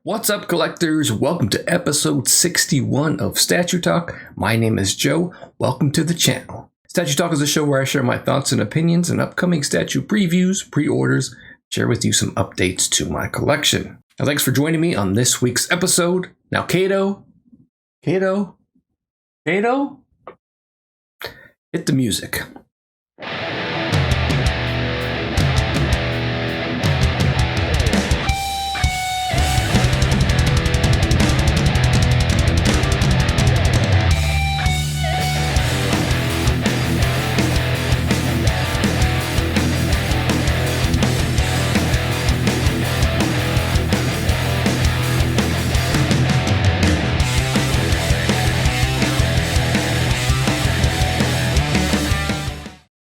What's up, collectors? Welcome to episode 61 of Statue Talk. My name is Joe. Welcome to the channel. Statue Talk is a show where I share my thoughts and opinions on upcoming statue previews, pre-orders, share with you some updates to my collection. Now, thanks for joining me on this week's episode. Now, Kato, hit the music.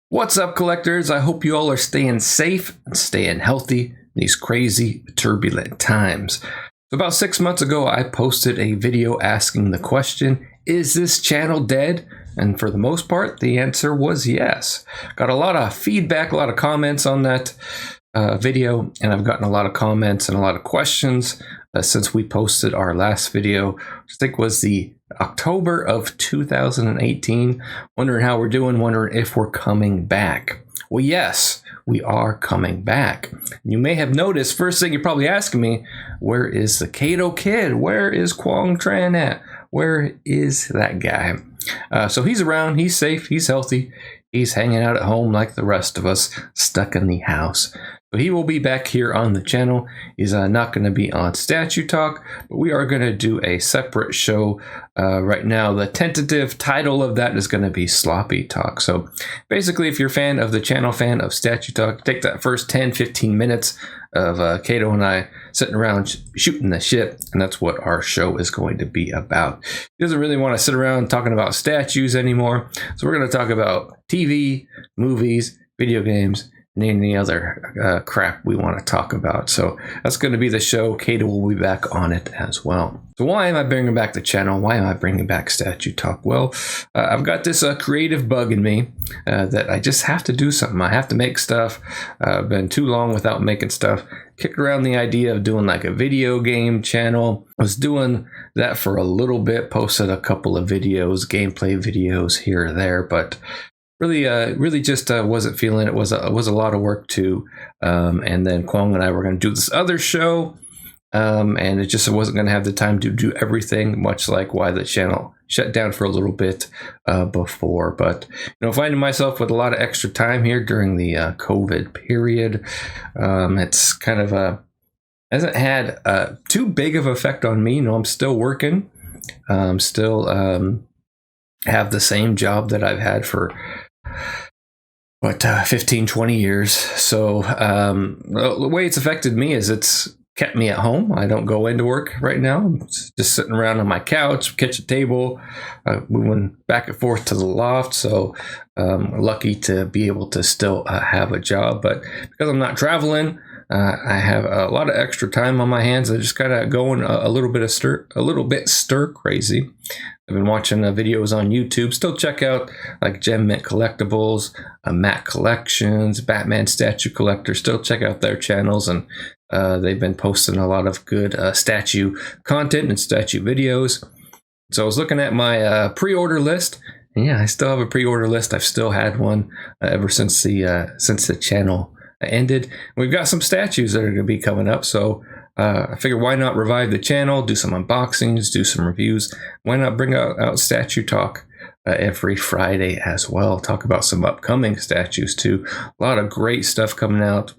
What's up, collectors? I hope you all are staying safe and staying healthy in these crazy, turbulent times. About 6 months ago, I posted a video asking the question, is this channel dead? And for the most part, the answer was yes. Got a lot of feedback, a lot of comments on that video, and I've gotten a lot of comments and a lot of questions since we posted our last video, which I think was the October of 2018, wondering how we're doing, wondering if we're coming back. Well, yes, we are coming back. You may have noticed, first thing you're probably asking me, where is the Kato kid? Where is Quang Tran at? Where is that guy? So he's around, he's safe, he's healthy, he's hanging out at home like the rest of us, stuck in the house. So he will be back here on the channel. He's not going to be on Statue Talk, but we are going to do a separate show right now. The tentative title of that is going to be Sloppy Talk. So basically, if you're a fan of the channel, fan of Statue Talk, take that first 10-15 minutes of Kato and I sitting around shooting the shit, and that's what our show is going to be about. He doesn't really want to sit around talking about statues anymore, so we're going to talk about TV, movies, video games, and any other crap we want to talk about. So that's going to be the show. Kato will be back on it as well. So why am I bringing back the channel? Why am I bringing back Statue Talk? Well, I've got this creative bug in me that I just have to do something. I have to make stuff. I've been too long without making stuff. Kicked around the idea of doing like a video game channel. I was doing that for a little bit, posted a couple of videos, gameplay videos here or there, but really just wasn't feeling it. It was a lot of work too. And then Quang and I were going to do this other show, and it just wasn't going to have the time to do everything, much like why the channel shut down for a little bit before. But finding myself with a lot of extra time here during the COVID period, it's kind of hasn't had too big of an effect on me. I'm still working, still have the same job that I've had for 15-20 years. So the way it's affected me is it's kept me at home. I don't go into work right now. I'm just sitting around on my couch, kitchen table, moving back and forth to the loft. So lucky to be able to still have a job, but because I'm not traveling, I have a lot of extra time on my hands. I just kind of going a little bit stir crazy. I've been watching videos on YouTube. Still check out like Gem Mint Collectibles, Matt Collections, Batman Statue Collector. Still check out their channels, and they've been posting a lot of good statue content and statue videos. So I was looking at my pre-order list. And yeah, I still have a pre-order list. I've still had one ever since the channel ended. We've got some statues that are going to be coming up, so I figured why not revive the channel, do some unboxings, do some reviews. Why not bring out Statue Talk every Friday as well, talk about some upcoming statues too. A lot of great stuff coming out.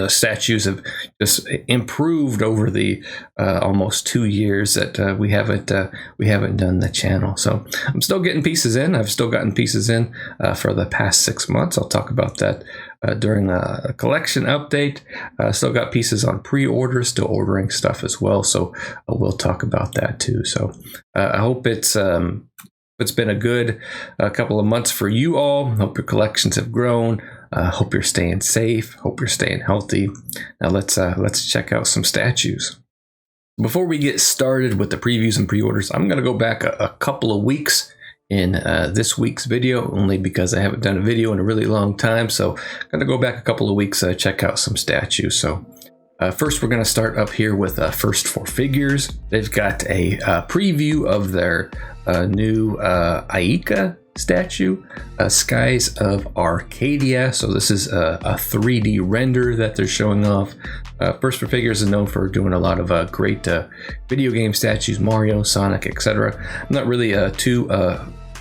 Statues have just improved over the almost 2 years that we haven't done the channel. So I'm still getting pieces in. I've still gotten pieces in for the past 6 months. I'll talk about that during a collection update. Still got pieces on pre-order, still ordering stuff as well. So we'll talk about that too. So I hope it's been a good couple of months for you all. Hope your collections have grown. Hope you're staying safe. Hope you're staying healthy. Now let's check out some statues. Before we get started with the previews and pre-orders, I'm going to go back a couple of weeks in this week's video, only because I haven't done a video in a really long time. So I'm going to go back a couple of weeks, check out some statues. So First, we're going to start up here with First for Figures. They've got a preview of their new Aika statue, Skies of Arcadia. So this is a 3D render that they're showing off. First for Figures is known for doing a lot of great video game statues, Mario, Sonic, etc. I'm not really too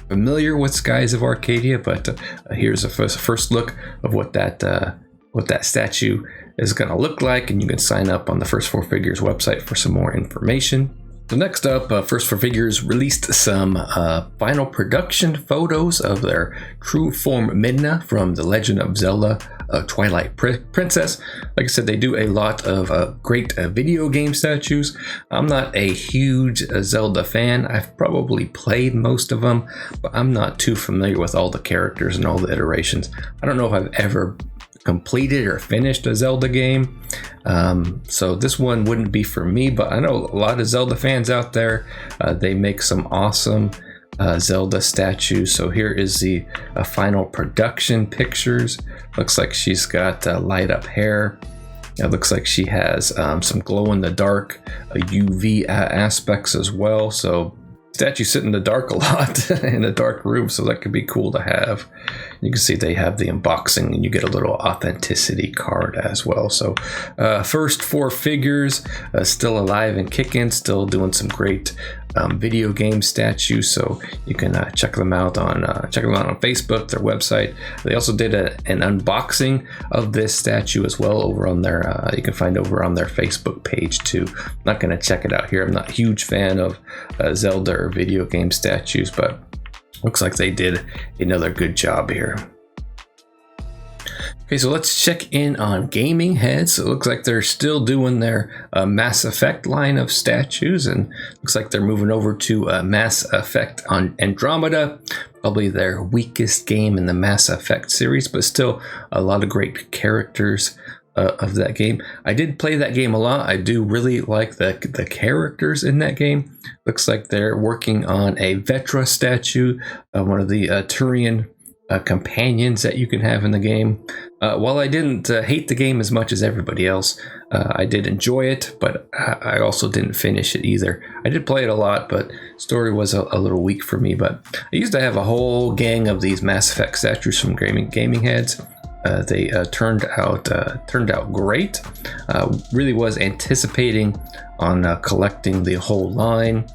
familiar with Skies of Arcadia, but here's a first look of what that statue is going to look like, and you can sign up on the First for Figures website for some more information. So next up, First for Figures released some final production photos of their true form Midna from The Legend of Zelda Twilight Princess. Like I said, they do a lot of great video game statues. I'm not a huge Zelda fan. I've probably played most of them, but I'm not too familiar with all the characters and all the iterations. I don't know if I've ever completed or finished a Zelda game, so this one wouldn't be for me, but I know a lot of Zelda fans out there. They make some awesome Zelda statues. So here is the final production pictures. Looks like she's got light up hair. It looks like she has some glow in the dark UV aspects as well. So statues sit in the dark a lot in a dark room, so that could be cool to have. You can see they have the unboxing, and you get a little authenticity card as well. So First for Figures, still alive and kicking, still doing some great video game statues. So you can check them out on Facebook, their website. They also did an unboxing of this statue as well over on their you can find over on their Facebook page too. I'm not going to check it out here. I'm not a huge fan of Zelda or video game statues, but looks like they did another good job here. Okay, so let's check in on Gaming Heads. It looks like they're still doing their Mass Effect line of statues, and looks like they're moving over to Mass Effect on Andromeda, probably their weakest game in the Mass Effect series, but still a lot of great characters of that game. I did play that game a lot. I do really like the characters in that game. Looks like they're working on a Vetra statue, one of the Turian companions that you can have in the game. While I didn't hate the game as much as everybody else, I did enjoy it, but I also didn't finish it either. I did play it a lot, but story was a little weak for me. But I used to have a whole gang of these Mass Effect statues from Gaming Heads. They turned out great. Really was anticipating on collecting the whole line,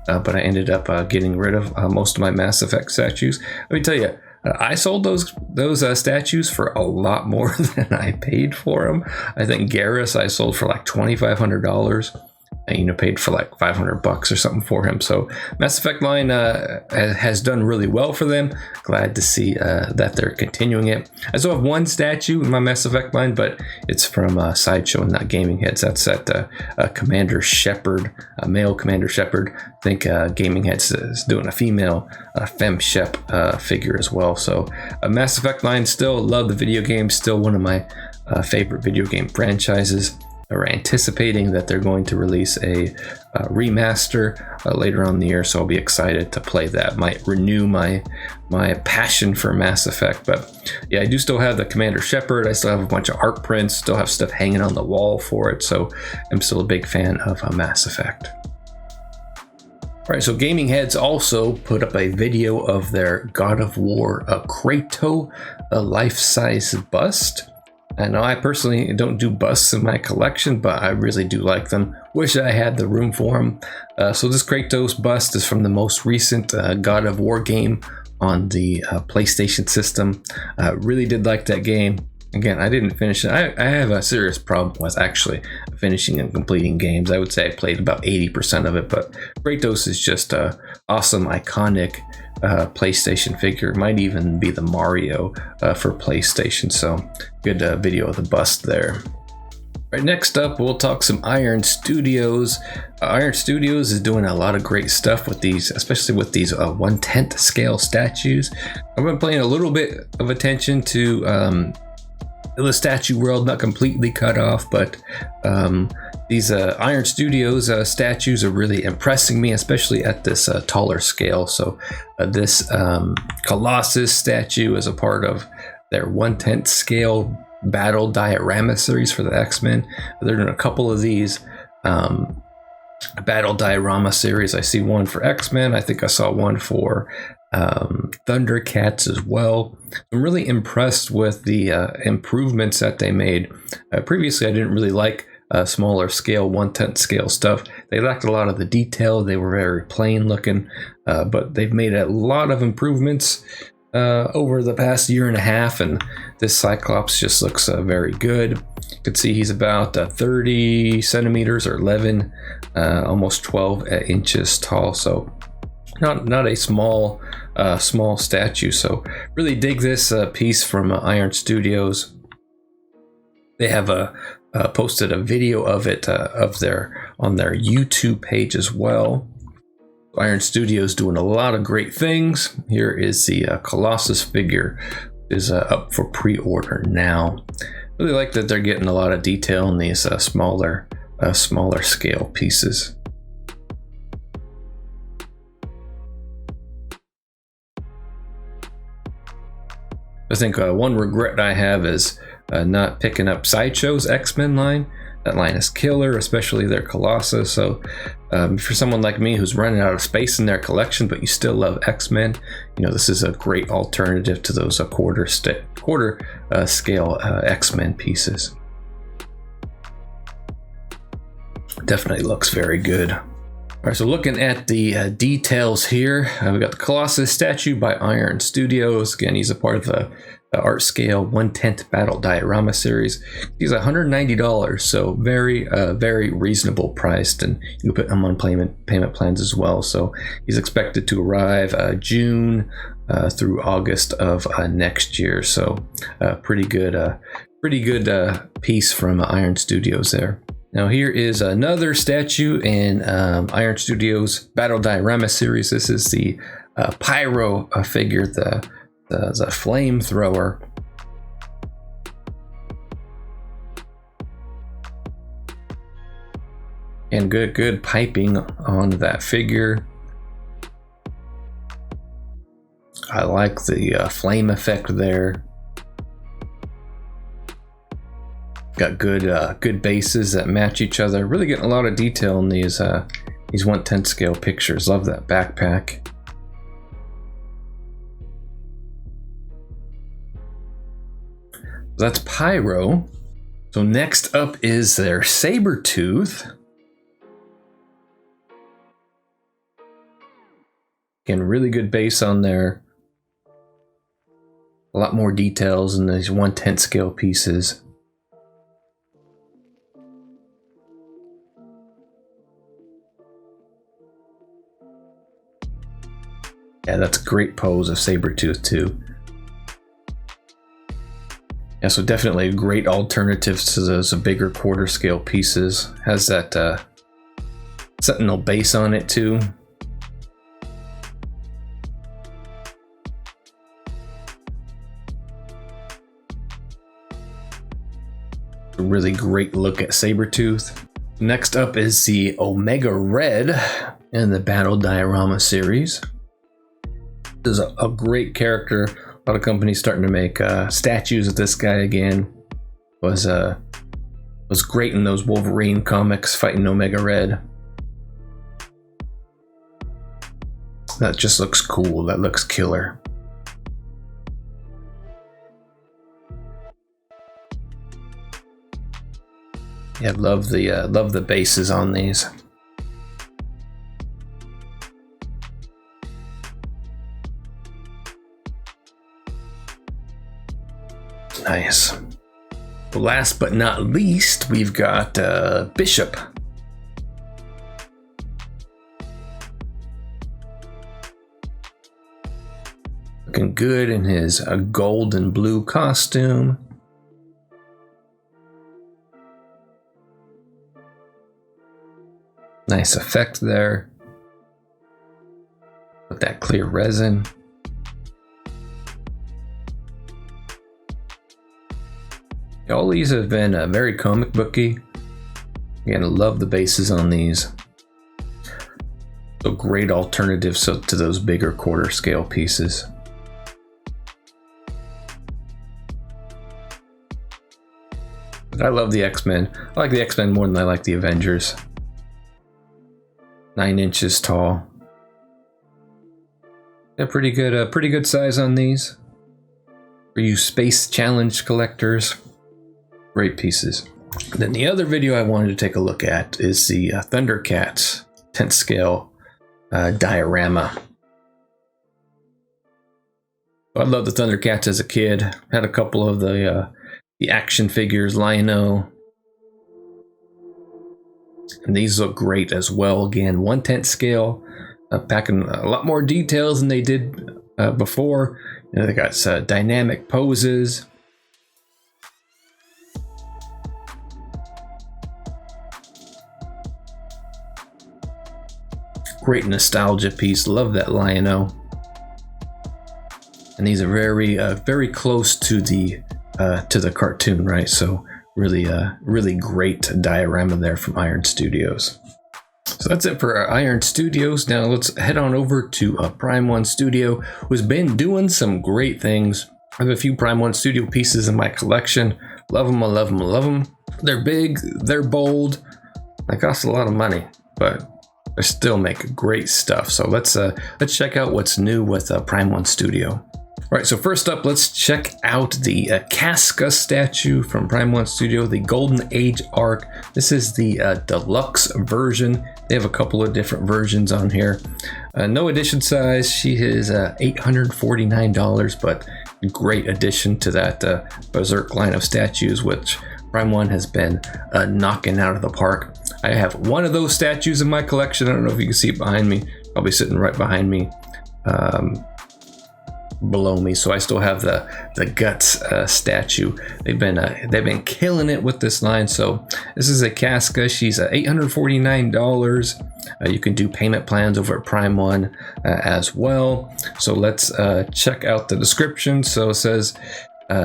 but I ended up getting rid of most of my Mass Effect statues. Let me tell you, I sold those statues for a lot more than I paid for them. I think Garrus I sold for like $2,500. And, paid for like $500 or something for him. So Mass Effect line has done really well for them. Glad to see that they're continuing it. I still have one statue in my Mass Effect line, but it's from Sideshow, not Gaming Heads. That's at Commander Shepard, male Commander Shepard. I think Gaming Heads is doing a female Femme Shep figure as well. So Mass Effect line, still love the video game. Still one of my favorite video game franchises. We're anticipating that they're going to release a remaster later on in the year, so I'll be excited to play that. Might renew my passion for Mass Effect. But yeah, I do still have the Commander Shepard. I still have a bunch of art prints, still have stuff hanging on the wall for it, so I'm still a big fan of Mass Effect. All right, so Gaming Heads also put up a video of their God of War Kratos life-size bust. I know I personally don't do busts in my collection, but I really do like them. Wish I had the room for them. So this Kratos bust is from the most recent God of War game on the PlayStation system. Really did like that game. Again, I didn't finish it. I have a serious problem with actually finishing and completing games. I would say I played about 80% of it, but Kratos is just an awesome, iconic PlayStation figure. Might even be the Mario for PlayStation. So good video of the bust there. Right, next up, we'll talk some Iron Studios. Iron Studios is doing a lot of great stuff with these, especially with these 1/10 scale statues. I've been paying a little bit of attention to the statue world, not completely cut off, but these Iron Studios statues are really impressing me, especially at this taller scale. So this Colossus statue is a part of their 1/10 scale battle diorama series for the X-Men. They're doing a couple of these battle diorama series. I see one for X-Men. I think I saw one for Thundercats as well. I'm really impressed with the improvements that they made. Previously, I didn't really like smaller scale, 1/10 scale stuff. They lacked a lot of the detail. They were very plain looking, but they've made a lot of improvements over the past year and a half, and this Cyclops just looks very good. You can see he's about 30 centimeters or 11, almost 12 inches tall, so not a small statue. So really dig this piece from Iron Studios. They have posted a video of it on their YouTube page as well. Iron Studios doing a lot of great things. Here is the Colossus figure, is up for pre-order now. Really like that they're getting a lot of detail in these smaller scale pieces. I think one regret I have is not picking up Sideshow's X-Men line. That line is killer, especially their Colossus. So for someone like me who's running out of space in their collection, but you still love X-Men, this is a great alternative to those quarter scale X-Men pieces. Definitely looks very good. All right, so looking at the details here, we got the Colossus statue by Iron Studios. Again, he's a part of the art scale 1/10 battle diorama series. He's $190, so very reasonable priced, and you can put him on payment plans as well. So he's expected to arrive June through August of next year. So pretty good piece from Iron Studios there. Now here is another statue in Iron Studios Battle Diorama series. This is the Pyro figure, the flamethrower. And good piping on that figure. I like the flame effect there. Got good bases that match each other. Really getting a lot of detail in these 1/10 scale pictures. Love that backpack. That's Pyro. So next up is their Sabretooth. Again, really good base on there. A lot more details in these 1/10 scale pieces. Yeah, that's a great pose of Sabretooth too. Yeah, so definitely a great alternative to those bigger quarter scale pieces. Has that Sentinel base on it too. A really great look at Sabretooth. Next up is the Omega Red in the Battle Diorama series. This is a great character. A lot of companies starting to make statues of this guy again. Was great in those Wolverine comics fighting Omega Red. That just looks cool. That looks killer. Yeah, love the bases on these. Nice. Last but not least, we've got Bishop. Looking good in his gold and blue costume. Nice effect there. With that clear resin. All these have been very comic booky. Again, I love the bases on these. So great alternatives to those bigger quarter scale pieces. I love the X-Men. I like the X-Men more than I like the Avengers. 9 inches tall. Yeah, pretty good size on these. For you space challenge collectors, great pieces. And then the other video I wanted to take a look at is the Thundercats 10th scale diorama. I loved the Thundercats as a kid. Had a couple of the action figures, Lion-O. And these look great as well. Again, 1/10 scale, packing a lot more details than they did before. You know, they got dynamic poses. Great nostalgia piece. Love that Lion-O. And these are very close to the cartoon, right? So really great diorama there from Iron Studios. So that's it for Iron Studios. Now let's head on over to Prime One Studio, who's been doing some great things. I have a few Prime One Studio pieces in my collection. Love them, I love them, I love them. They're big, they're bold. They cost a lot of money, but they still make great stuff. So let's check out what's new with Prime One Studio. All right, so first up, let's check out the Casca statue from Prime One Studio, the Golden Age Arc. This is the deluxe version. They have a couple of different versions on here. No edition size. She is $849, but great addition to that Berserk line of statues, which Prime One has been knocking out of the park. I have one of those statues in my collection. I don't know if you can see it behind me. Probably sitting right behind me. Below me, so I still have the Guts statue. They've been killing it with this line. So this is a Casca. She's $849. You can do payment plans over at Prime One as well. So let's check out the description. So it says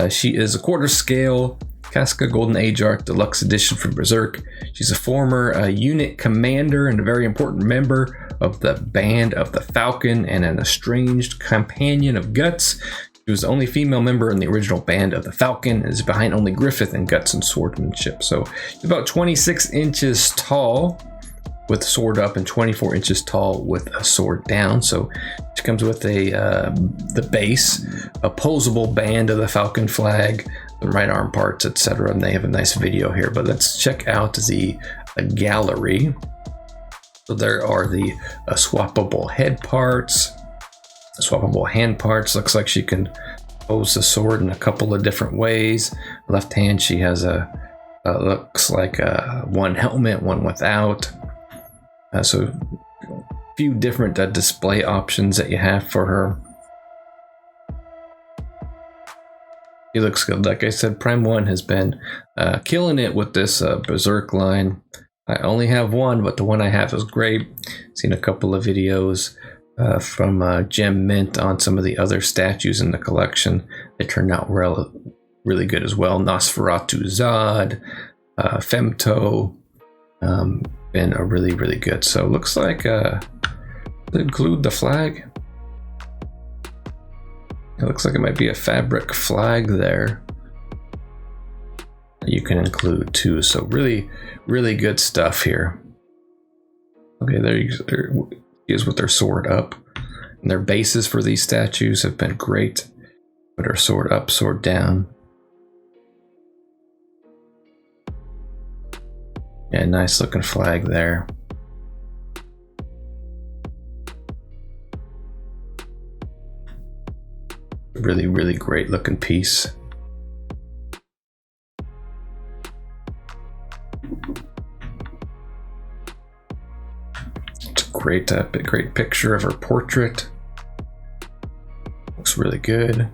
she is a quarter scale Casca Golden Age Arc Deluxe Edition from Berserk. She's a former unit commander and a very important member of the Band of the Falcon and an estranged companion of Guts. She was the only female member in the original Band of the Falcon and is behind only Griffith in Guts and Swordsmanship. So she's about 26 inches tall with sword up and 24 inches tall with a sword down. So she comes with the base, opposable Band of the Falcon flag, the right arm parts, etc. And they have a nice video here, but let's check out the gallery. So there are the swappable head parts, swappable hand parts. Looks like she can pose the sword in a couple of different ways. Left hand, she has looks like one helmet, one without. So a few different display options that you have for her. He looks good. Like I said, Prime One has been killing it with this Berserk line. I only have one, but the one I have is great. Seen a couple of videos from Gem Mint on some of the other statues in the collection. They turned out really good as well. Nosferatu Zod, Femto, been a really good. So it looks like they include the flag. It looks like it might be a fabric flag there you can include too. So really good stuff here. Okay, there he is with their sword up. And their bases for these statues have been great. Put her sword up, sword down. Yeah, nice looking flag there. Really great looking piece. It's a great picture of her portrait. Looks really good.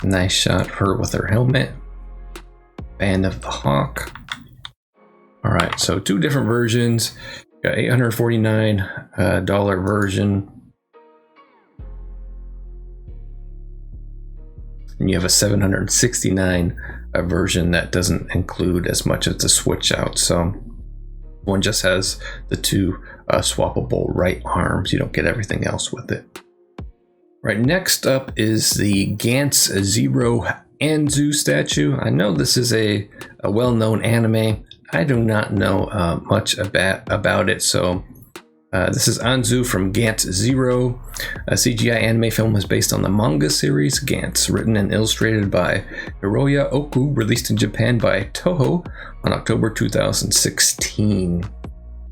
Nice shot of her with her helmet. Band of the Hawk. All right, so two different versions. Got $849 version. And you have a $769 version that doesn't include as much as the switch out. So One just has the two swappable right arms. You don't get everything else with it. Right, next up is the Gantz Zero Anzu statue. I know this is a well-known anime. I do not know much about it, so this is Anzu from Gantz Zero. A CGI anime film was based on the manga series Gantz, written and illustrated by Hiroya Oku, released in Japan by Toho on October 2016.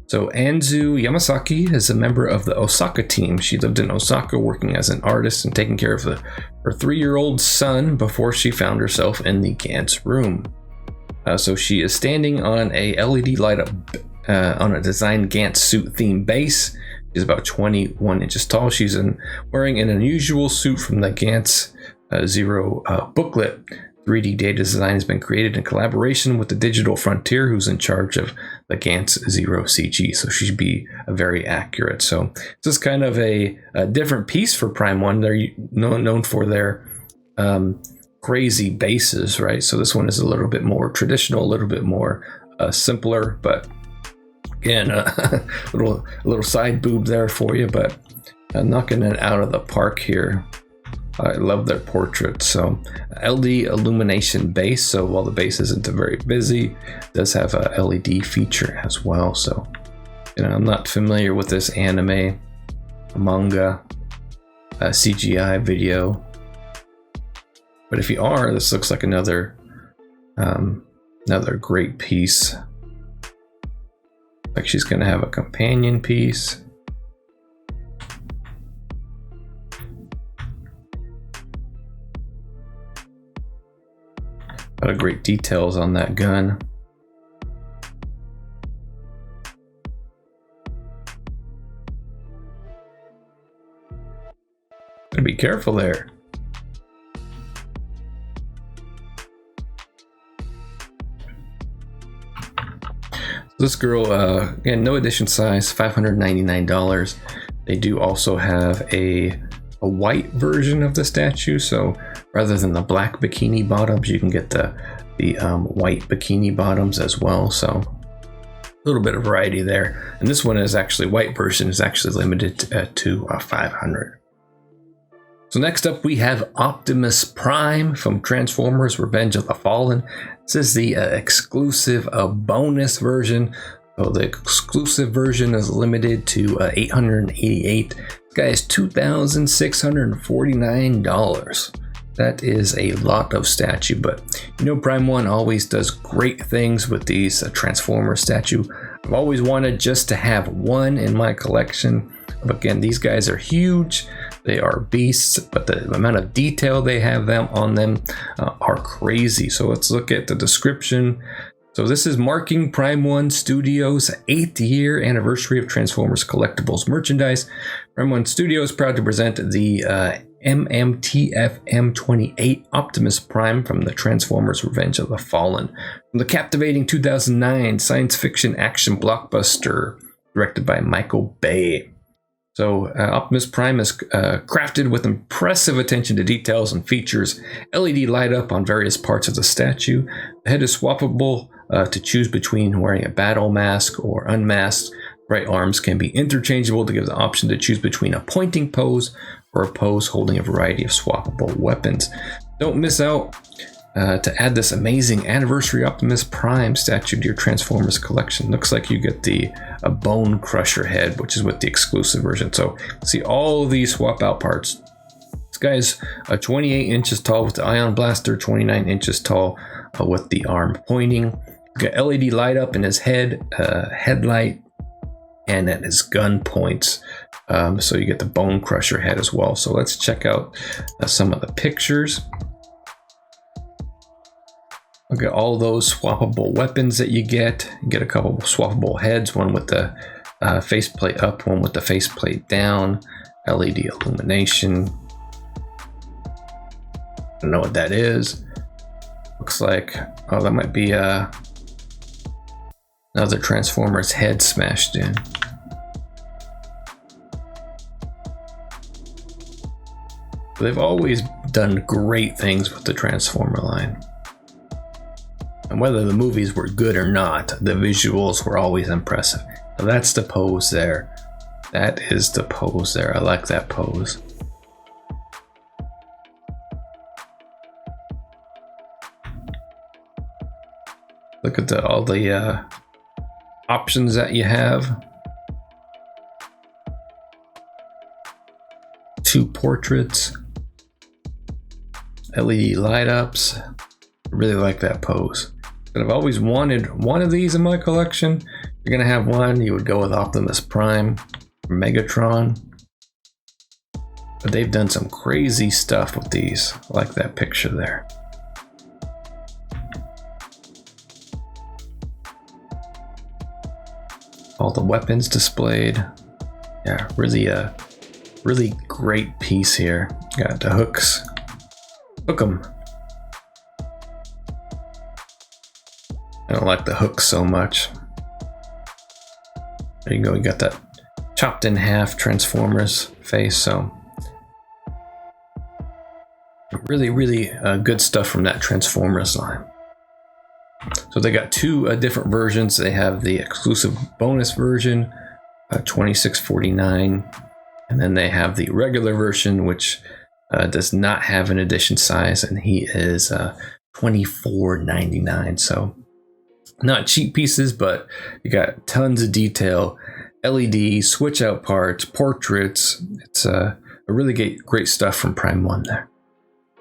So Anzu Yamasaki is a member of the Osaka team. She lived in Osaka working as an artist and taking care of her 3-year-old son before she found herself in the Gantz room. So she is standing on a LED light up on a designed Gantz suit themed base. She's about 21 inches tall. She's wearing an unusual suit from the Gantz Zero booklet. 3D data design has been created in collaboration with the Digital Frontier, who's in charge of the Gantz Zero CG. So she should be very accurate. So this is kind of a different piece for Prime 1. They're known for their crazy bases, right? So this one is a little bit more traditional, a little bit more simpler, but again, a little side boob there for you, but knocking it out of the park here. I love their portrait. So LD illumination base. So while the base isn't very busy, it does have a LED feature as well. So, I'm not familiar with this anime, manga, CGI video, but if you are, this looks like another great piece. Like she's going to have a companion piece. A lot of great details on that gun. Gotta be careful there. This girl, again, no edition size, $599. They do also have a white version of the statue, so rather than the black bikini bottoms, you can get the white bikini bottoms as well. So a little bit of variety there. And this one is actually, white version is actually limited to 500. So next up we have Optimus Prime from Transformers Revenge of the Fallen. This is the exclusive bonus version. So the exclusive version is limited to 888. This guy is $2,649. That is a lot of statue, but Prime 1 always does great things with these Transformers statue. I've always wanted just to have one in my collection. But again, these guys are huge. They are beasts, but the amount of detail they have on them are crazy. So let's look at the description. So this is marking Prime 1 Studios' 8th year anniversary of Transformers Collectibles merchandise. Prime 1 Studios is proud to present the MMTF M28 Optimus Prime from the Transformers Revenge of the Fallen. From the captivating 2009 science fiction action blockbuster directed by Michael Bay. So Optimus Prime is crafted with impressive attention to details and features LED light up on various parts of the statue. The head is swappable to choose between wearing a battle mask or unmasked. Right arms can be interchangeable to give the option to choose between a pointing pose or a pose holding a variety of swappable weapons. Don't miss out to add this amazing anniversary Optimus Prime statue to your Transformers collection. Looks like you get the Bone Crusher head, which is with the exclusive version. So see all of these swap out parts. This guy is 28 inches tall with the Ion Blaster, 29 inches tall with the arm pointing. Got LED light up in his head, headlight, and at his gun points. So you get the Bone Crusher head as well. So let's check out some of the pictures. Look at all those swappable weapons that you get. You get a couple of swappable heads, one with the faceplate up, one with the faceplate down, LED illumination. I don't know what that is. Looks like, oh, that might be another Transformers head smashed in. They've always done great things with the Transformer line. And whether the movies were good or not, the visuals were always impressive. So that's the pose there. That is the pose there. I like that pose. Look at all the options that you have. 2 portraits, LED light ups. I really like that pose. But I've always wanted one of these in my collection. If you're gonna have one, you would go with Optimus Prime or Megatron. But they've done some crazy stuff with these. I like that picture there. All the weapons displayed. Yeah, really great piece here. Got the hooks. Hook 'em. I don't like the hooks so much. There you go. You got that chopped in half Transformers face. So really good stuff from that Transformers line. So they got 2 different versions. They have the exclusive bonus version, $26.49, and then they have the regular version, which does not have an edition size, and he is $24.99. So not cheap pieces, but you got tons of detail, LEDs, switch out parts, portraits. It's a really great stuff from Prime 1 there.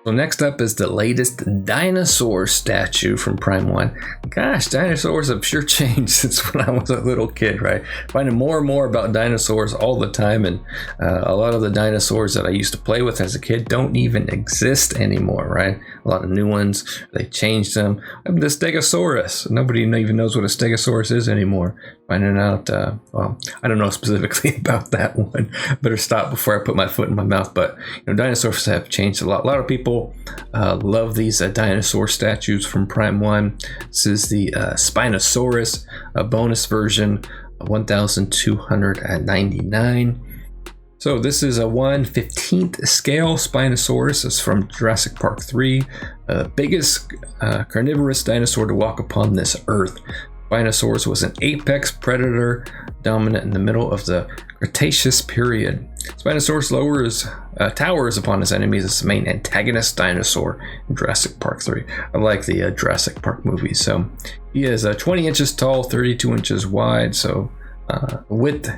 So next up is the latest dinosaur statue from Prime 1. Gosh, dinosaurs have sure changed since when I was a little kid, right? Finding more and more about dinosaurs all the time, and a lot of the dinosaurs that I used to play with as a kid don't even exist anymore, right? A lot of new ones, they changed them. The Stegosaurus, nobody even knows what a Stegosaurus is anymore. Finding out, well, I don't know specifically about that one. Better stop before I put my foot in my mouth, but dinosaurs have changed a lot. A lot of people love these dinosaur statues from Prime 1. This is the Spinosaurus bonus version, 1,299. So this is a 1/15th scale Spinosaurus. It's from Jurassic Park 3, the biggest carnivorous dinosaur to walk upon this earth. Spinosaurus was an apex predator dominant in the middle of the Cretaceous period. Spinosaurus towers upon his enemies as the main antagonist dinosaur in Jurassic Park 3. I like the Jurassic Park movies. So he is 20 inches tall, 32 inches wide. So width,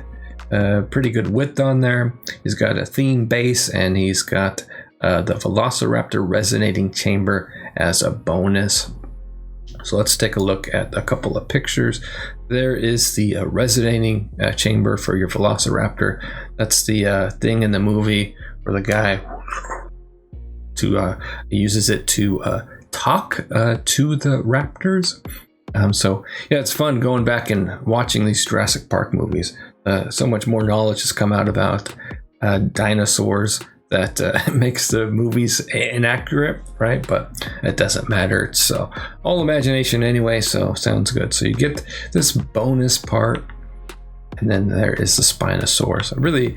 pretty good width on there. He's got a theme base, and he's got the Velociraptor resonating chamber as a bonus. So let's take a look at a couple of pictures. There is the resonating chamber for your Velociraptor. That's the thing in the movie where the guy uses it to talk to the raptors. So yeah, it's fun going back and watching these Jurassic Park movies. So much more knowledge has come out about dinosaurs that makes the movies inaccurate, right? But it doesn't matter. It's all imagination anyway, so sounds good. So you get this bonus part, and then there is the Spinosaurus. I really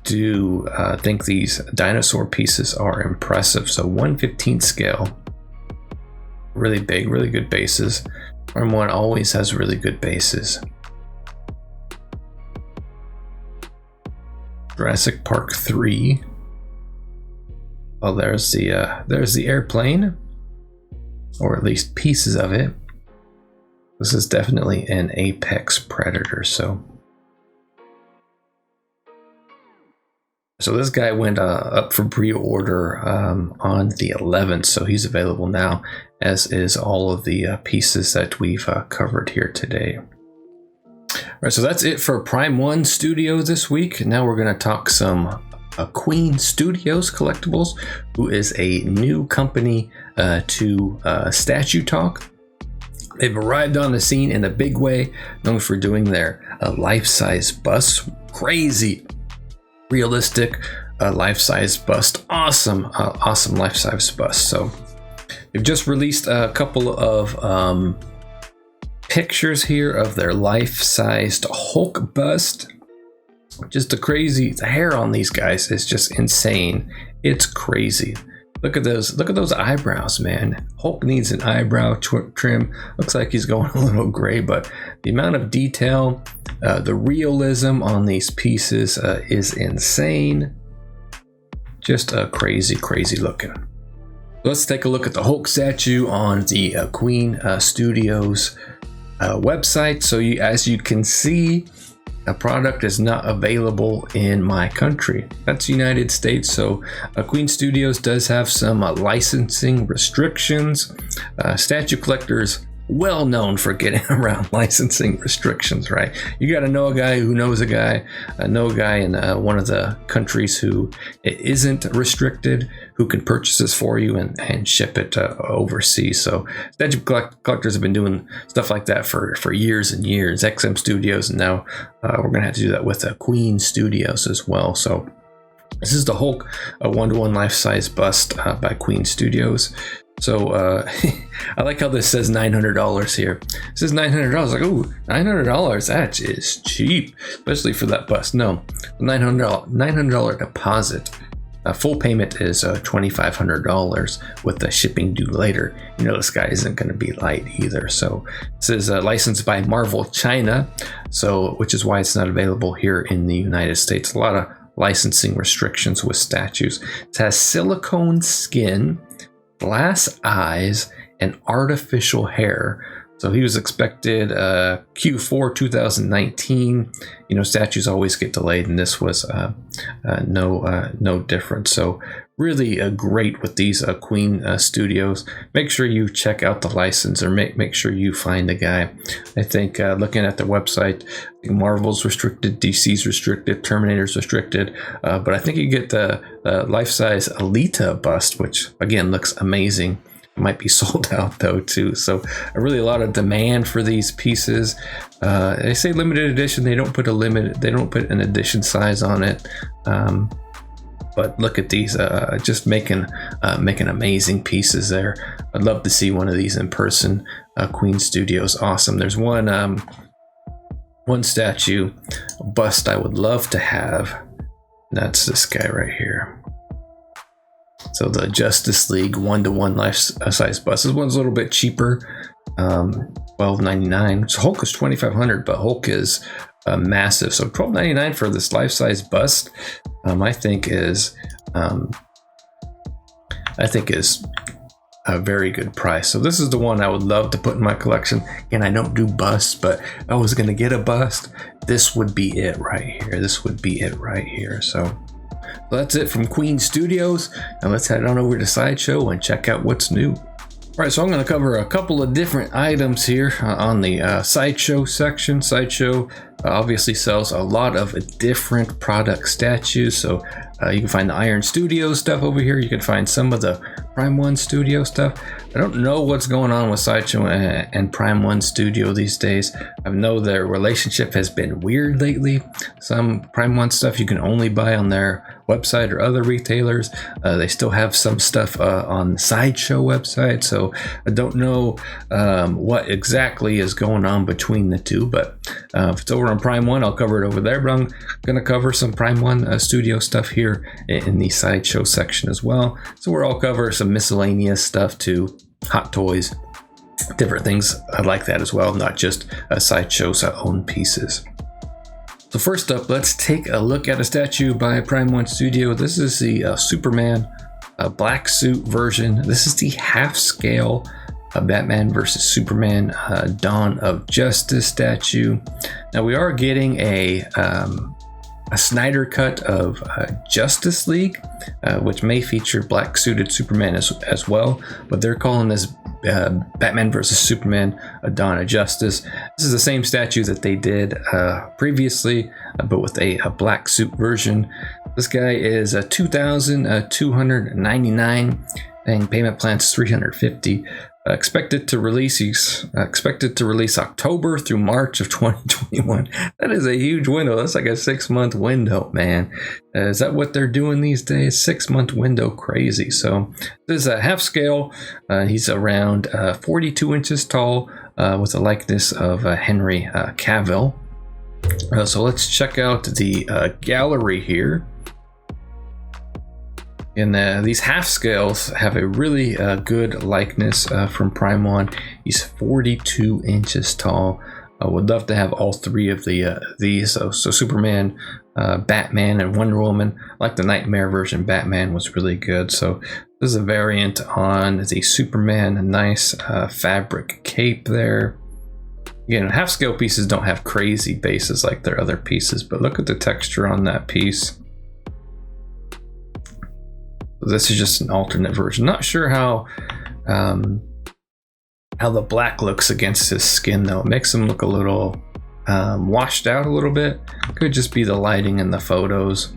do think these dinosaur pieces are impressive. So 1/15th scale, really big, really good bases. Prime 1 always has really good bases. Jurassic Park 3. Well, there's the airplane, or at least pieces of it. This is definitely an apex predator. So this guy went up for pre-order on the 11th, so he's available now, as is all of the pieces that we've covered here today. All right, so that's it for Prime 1 Studio this week. Now we're going to talk some Queen Studios Collectibles, who is a new company to Statue Talk. They've arrived on the scene in a big way, known for doing their life-size busts. Crazy, realistic life-size bust. Awesome life-size bust. So they've just released a couple of pictures here of their life-sized Hulk bust. Just the hair on these guys is just insane. It's crazy. Look at those eyebrows, man. Hulk needs an eyebrow trim. Looks like he's going a little gray, but the amount of detail, the realism on these pieces is insane. Just crazy looking. Let's take a look at the Hulk statue on the Queen Studios website. So as you can see, a product is not available in my country. That's the United States. So Queen Studios does have some licensing restrictions. Statue collectors, well known for getting around licensing restrictions, right? You got to know a guy who knows a guy, know a guy in one of the countries who isn't restricted, who can purchase this for you and ship it overseas. So statue collectors have been doing stuff like that for years and years. XM Studios, and now we're gonna have to do that with Queen Studios as well. So this is the Hulk, a 1-to-1 life-size bust by Queen Studios. So I like how this says $900 here. It says $900. Like, ooh, $900. That is cheap, especially for that bust. No, $900 deposit. Full payment is $2,500 with the shipping due later. You know this guy isn't going to be light either. So this is licensed by Marvel China, so which is why it's not available here in the United States. A lot of licensing restrictions with statues. It has silicone skin, glass eyes, and artificial hair. So he was expected Q4 2019. You know, statues always get delayed, and this was no different. So really great with these Queen Studios. Make sure you check out the license, or make sure you find a guy. I think looking at the website, I think Marvel's restricted, DC's restricted, Terminator's restricted, but I think you get the life-size Alita bust, which again looks amazing. Might be sold out though too, so really a lot of demand for these pieces. They say limited edition. They don't put an edition size on it, but look at these, just making amazing pieces there. I'd love to see one of these in person. Queen Studios, awesome. There's one statue bust I would love to have. That's this guy right here. So the Justice League 1-to-1 life-size bust. This one's a little bit cheaper, $12.99. So Hulk is $2,500, but Hulk is massive. So $12.99 for this life-size bust, I think is a very good price. So this is the one I would love to put in my collection. Again, I don't do busts, but if I was gonna get a bust, this would be it right here. This would be it right here. So that's it from Queen Studios. Now let's head on over to Sideshow and check out what's new. All right, so I'm going to cover a couple of different items here on the Sideshow section. Sideshow obviously sells a lot of different product statues. So you can find the Iron Studio stuff over here. You can find some of the Prime 1 Studio stuff. I don't know what's going on with Sideshow and Prime 1 Studio these days. I know their relationship has been weird lately. Some Prime 1 stuff you can only buy on their website or other retailers. They still have some stuff on the Sideshow website, so I don't know what exactly is going on between the two, but if it's over on Prime 1, I'll cover it over there, but I'm going to cover some Prime 1 Studio stuff here in the Sideshow section as well. So where I'll cover some miscellaneous stuff too, hot toys, different things like that as well, not just Sideshow's own pieces. So first up, let's take a look at a statue by Prime 1 Studio. This is the Superman black suit version. This is the half-scale Batman versus Superman Dawn of Justice statue. Now we are getting a Snyder cut of Justice League, which may feature black suited Superman as well, but they're calling this Batman versus Superman Dawn of Justice. This is the same statue that they did previously, but with a black suit version. This guy is $2,299, and payment plan's $350. Expected to release October through March of 2021. That is a huge window. That's like a 6-month window, man. Is that what they're doing these days? 6-month window, crazy. So this is a half scale. He's around 42 inches tall, with a likeness of Henry Cavill. So let's check out the gallery here. And these half scales have a really good likeness from Prime 1. He's 42 inches tall. I would love to have all three of these. So Superman, Batman, and Wonder Woman. Like the Nightmare version, Batman was really good. So this is a variant on the Superman. A nice fabric cape there. Again, half scale pieces don't have crazy bases like their other pieces, but look at the texture on that piece. This is just an alternate version. Not sure how the black looks against his skin though. It makes him look a little washed out a little bit. Could just be the lighting in the photos.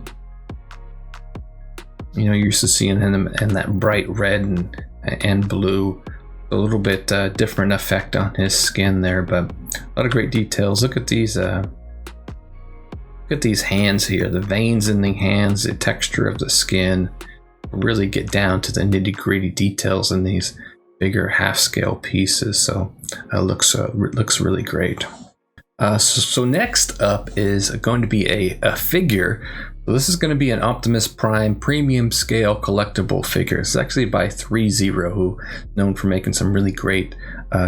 You know, you're used to seeing him in that bright red and blue. A little bit different effect on his skin there, but a lot of great details. Look at these hands here. The veins in the hands, the texture of the skin. Really get down to the nitty-gritty details in these bigger half-scale pieces. So looks really great. So next up is going to be a figure. So this is going to be an Optimus Prime premium scale collectible figure. It's actually by 3-0, who known for making some really great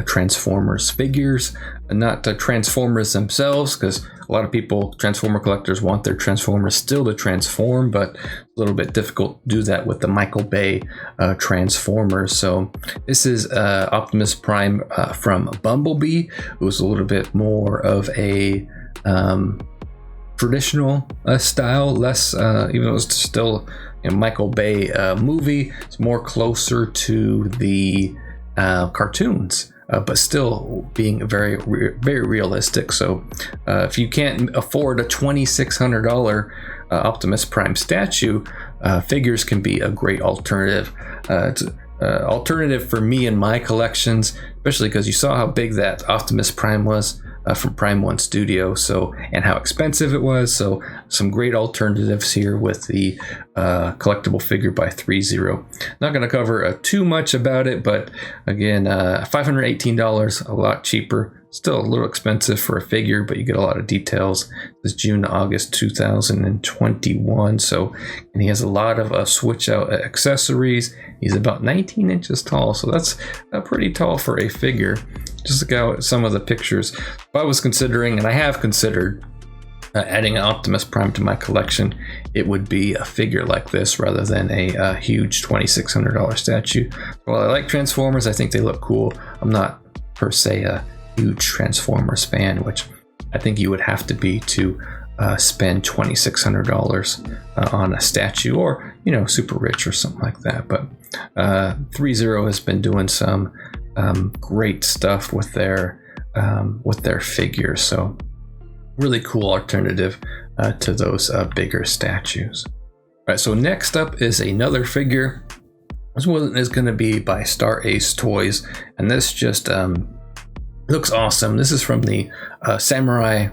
Transformers figures. Not the Transformers themselves, because a lot of people, Transformer collectors, want their Transformers still to transform, but a little bit difficult to do that with the Michael Bay Transformers. So this is Optimus Prime from Bumblebee, who's a little bit more of a traditional style, less, even though it's still a Michael Bay movie, it's more closer to the cartoons. But still being very realistic. So if you can't afford a $2,600 Optimus Prime statue, figures can be a great alternative. It's alternative for me and my collections, especially because you saw how big that Optimus Prime was from Prime 1 Studio, and how expensive it was. So some great alternatives here with the collectible figure by 3-0. Not going to cover too much about it, but again, $518, a lot cheaper. Still a little expensive for a figure, but you get a lot of details. This is June to August 2021. And he has a lot of switch out accessories. He's about 19 inches tall, so that's pretty tall for a figure. Just look at some of the pictures. If I was considering, and I have considered, adding an Optimus Prime to my collection, it would be a figure like this rather than a huge $2,600 statue. While I like Transformers, I think they look cool. I'm not per se a huge Transformers fan, which I think you would have to be to spend $2,600 on a statue, or super rich or something like that. But 3-0 has been doing some great stuff with their figures, so really cool alternative to those bigger statues. All right, so next up is another figure. This one is going to be by Star Ace Toys, and this just looks awesome. This is from the Samurai,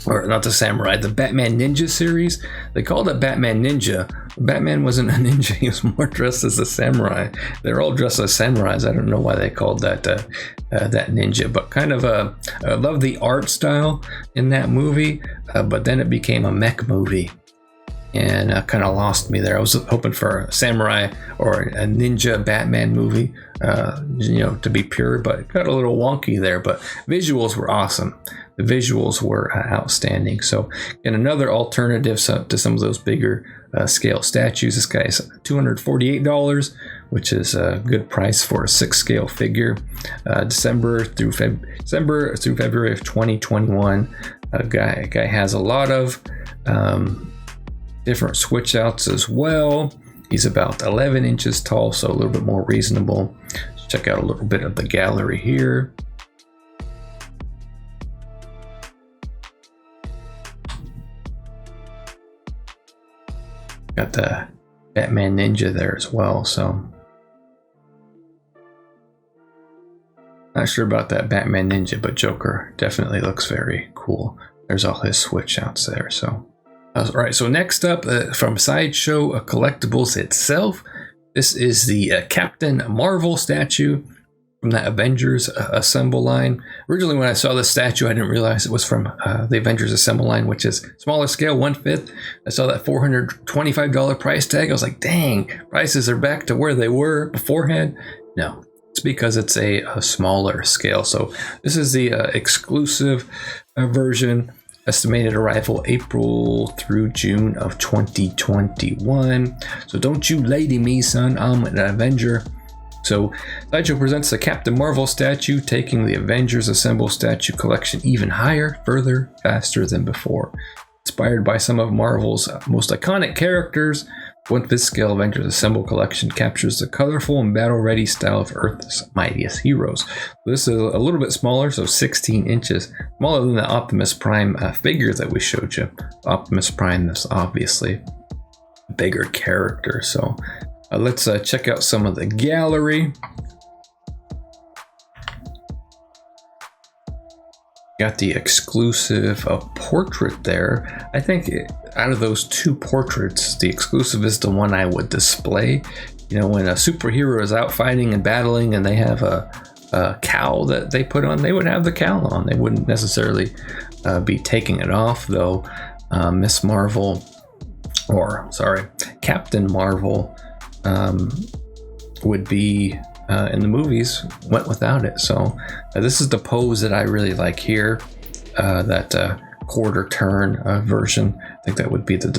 or not the Samurai, the Batman Ninja series. They called it Batman Ninja. Batman wasn't a ninja, he was more dressed as a samurai. They're all dressed as samurais. I don't know why they called that that ninja, but kind of I love the art style in that movie, but then it became a mech movie, and kind of lost me there. I was hoping for a samurai or a ninja Batman movie, to be pure, but it got a little wonky there. But visuals were awesome. The visuals were outstanding. So, and another alternative to some of those bigger scale statues. This guy is $248, which is a good price for a 6-scale figure. December through February of 2021. Guy has a lot of different switch outs as well. He's about 11 inches tall, so a little bit more reasonable. Let's check out a little bit of the gallery here. Got the Batman Ninja there as well, so not sure about that Batman Ninja, but Joker definitely looks very cool. There's all his switch outs there. So all right, so next up from Sideshow Collectibles itself, this is the Captain Marvel statue from that Avengers Assemble line. Originally, when I saw this statue, I didn't realize it was from the Avengers Assemble line, which is smaller scale, 1/5. I saw that $425 price tag. I was like, dang, prices are back to where they were beforehand. No, it's because it's a smaller scale. So this is the exclusive version. Estimated arrival April through June of 2021. So don't you lady me, son. I'm an Avenger. So Sideshow presents the Captain Marvel statue, taking the Avengers Assemble statue collection even higher, further, faster than before. Inspired by some of Marvel's most iconic characters, 1/5 scale Avengers Assemble collection captures the colorful and battle-ready style of Earth's mightiest heroes. This is a little bit smaller, so 16 inches, smaller than the Optimus Prime figure that we showed you. Optimus Prime is obviously a bigger character, so let's check out some of the gallery. Got the exclusive portrait there. I think out of those two portraits, the exclusive is the one I would display. You know, when a superhero is out fighting and battling and they have a cowl that they put on, they would have the cowl on. They wouldn't necessarily be taking it off, though. Miss Marvel, or sorry, Captain Marvel would be in the movies, went without it. So this is the pose that I really like here, that quarter turn version. I think that would be the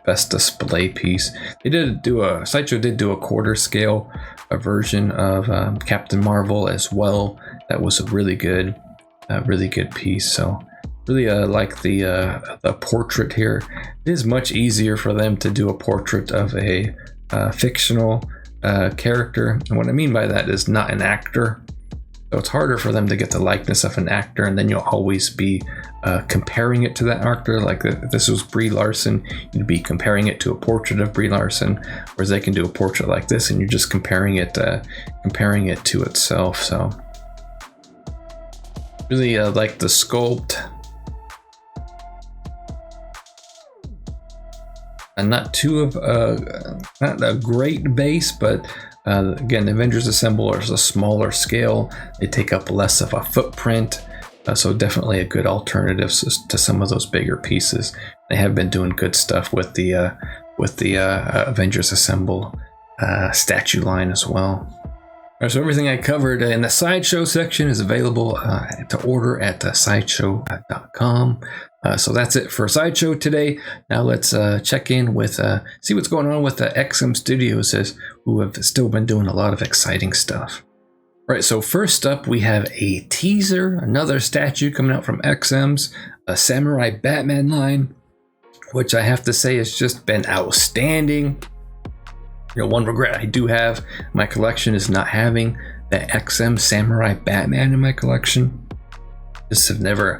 best display piece. Sideshow did do a quarter scale version of Captain Marvel as well. That was a really good piece. So really like the portrait here. It is much easier for them to do a portrait of a fictional character, and what I mean by that is not an actor. So it's harder for them to get the likeness of an actor, and then you'll always be comparing it to that actor. Like if this was Brie Larson, you'd be comparing it to a portrait of Brie Larson, whereas they can do a portrait like this, and you're just comparing it to itself. So really like the sculpt. And not a great base, but again, Avengers Assemble is a smaller scale. They take up less of a footprint, so definitely a good alternative to some of those bigger pieces. They have been doing good stuff with the Avengers Assemble statue line as well. All right, so everything I covered in the Sideshow section is available to order at sideshow.com. So that's it for Sideshow today. Now let's check in with, see what's going on with the XM Studios, who have still been doing a lot of exciting stuff. All right, so first up we have a teaser, another statue coming out from XM's Samurai Batman line, which I have to say has just been outstanding. You know, one regret I do have in my collection is not having the XM Samurai Batman in my collection. I've never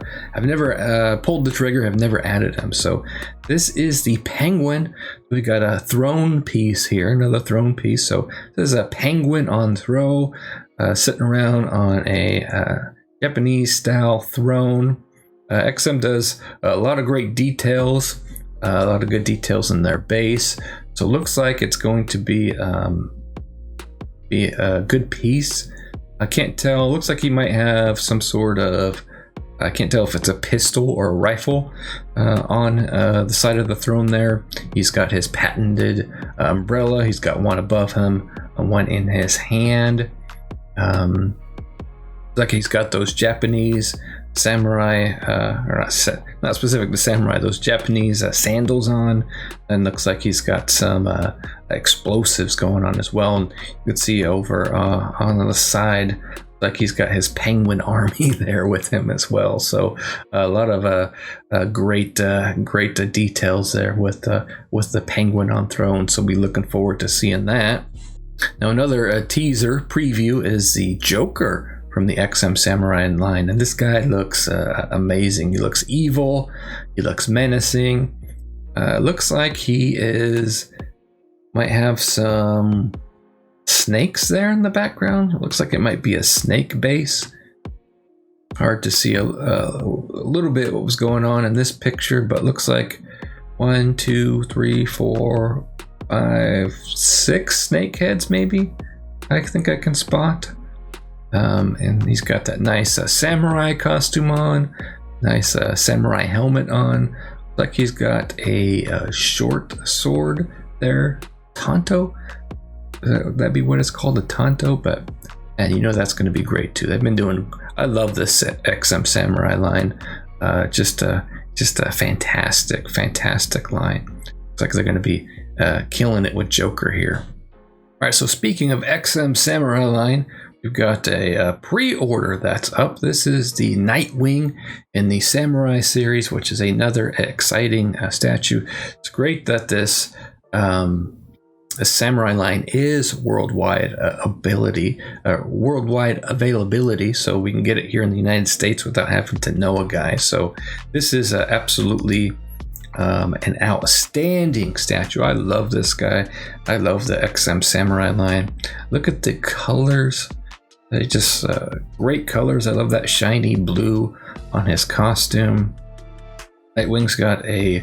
pulled the trigger. I've never added him. So this is the Penguin. We got a throne piece here, another throne piece. So this is a penguin on throw, sitting around on a Japanese style throne. XM does a lot of great details, a lot of good details in their base. So it looks like it's going to be a good piece. I can't tell. It looks like he might have some sort of, I can't tell if it's a pistol or a rifle on the side of the throne there. He's got his patented umbrella. He's got one above him, one in his hand. Like he's got those Japanese samurai, or not specific to samurai, those Japanese sandals on, and looks like he's got some explosives going on as well. And you can see over on the side, like he's got his penguin army there with him as well. So a lot of great details there with the penguin on throne. So we'll be looking forward to seeing that. Now another teaser preview is the Joker from the XM Samurai line, and this guy looks amazing. He looks evil, he looks menacing. Looks like he might have some snakes there in the background. It looks like it might be a snake base. Hard to see a little bit what was going on in this picture, but looks like 1, 2, 3, 4, 5, 6 snake heads maybe. I think I can spot. And he's got that nice samurai costume on, nice samurai helmet on. Like he's got a short sword there, tanto. That'd be what it's called, a tanto. But and you know that's going to be great too. They've been doing. I love this XM Samurai line. Just a fantastic line. Looks like they're going to be killing it with Joker here. All right. So speaking of XM Samurai line, we've got a pre-order that's up. This is the Nightwing in the Samurai series, which is another exciting statue. It's great that this Samurai line is worldwide worldwide availability, so we can get it here in the United States without having to know a guy. So this is absolutely an outstanding statue. I love this guy. I love the XM Samurai line. Look at the colors. They just great colors. I love that shiny blue on his costume. Nightwing's got a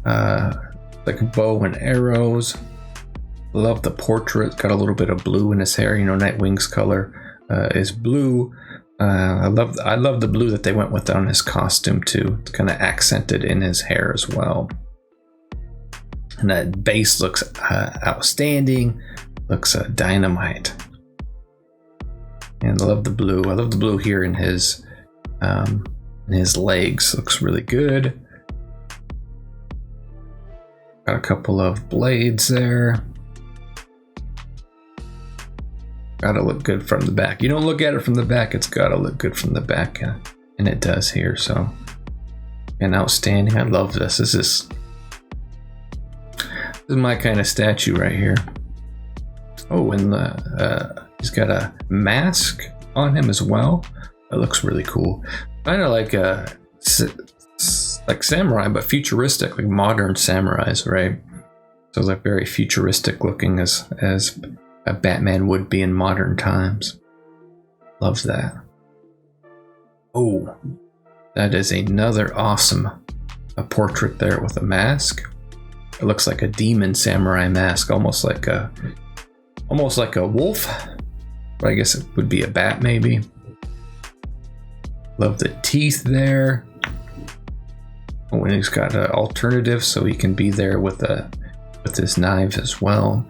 like a bow and arrows. Love the portrait. Got a little bit of blue in his hair. You know, Nightwing's color is blue. I love the blue that they went with on his costume too. It's kind of accented in his hair as well. And that base looks outstanding. Looks dynamite. And I love the blue. I love the blue here in his legs. Looks really good. Got a couple of blades there. Gotta look good from the back. You don't look at it from the back, it's gotta look good from the back. And it does here, so. And outstanding. I love this. This is my kind of statue right here. Oh, and he's got a mask on him as well. That looks really cool. Kind of like samurai, but futuristic, like modern samurais, right? So they're very futuristic looking as a Batman would be in modern times. Love that. Oh, that is another awesome portrait there with a mask. It looks like a demon samurai mask, almost like a wolf. But I guess it would be a bat maybe. Love the teeth there. Oh, and he's got an alternative so he can be there with his knives as well.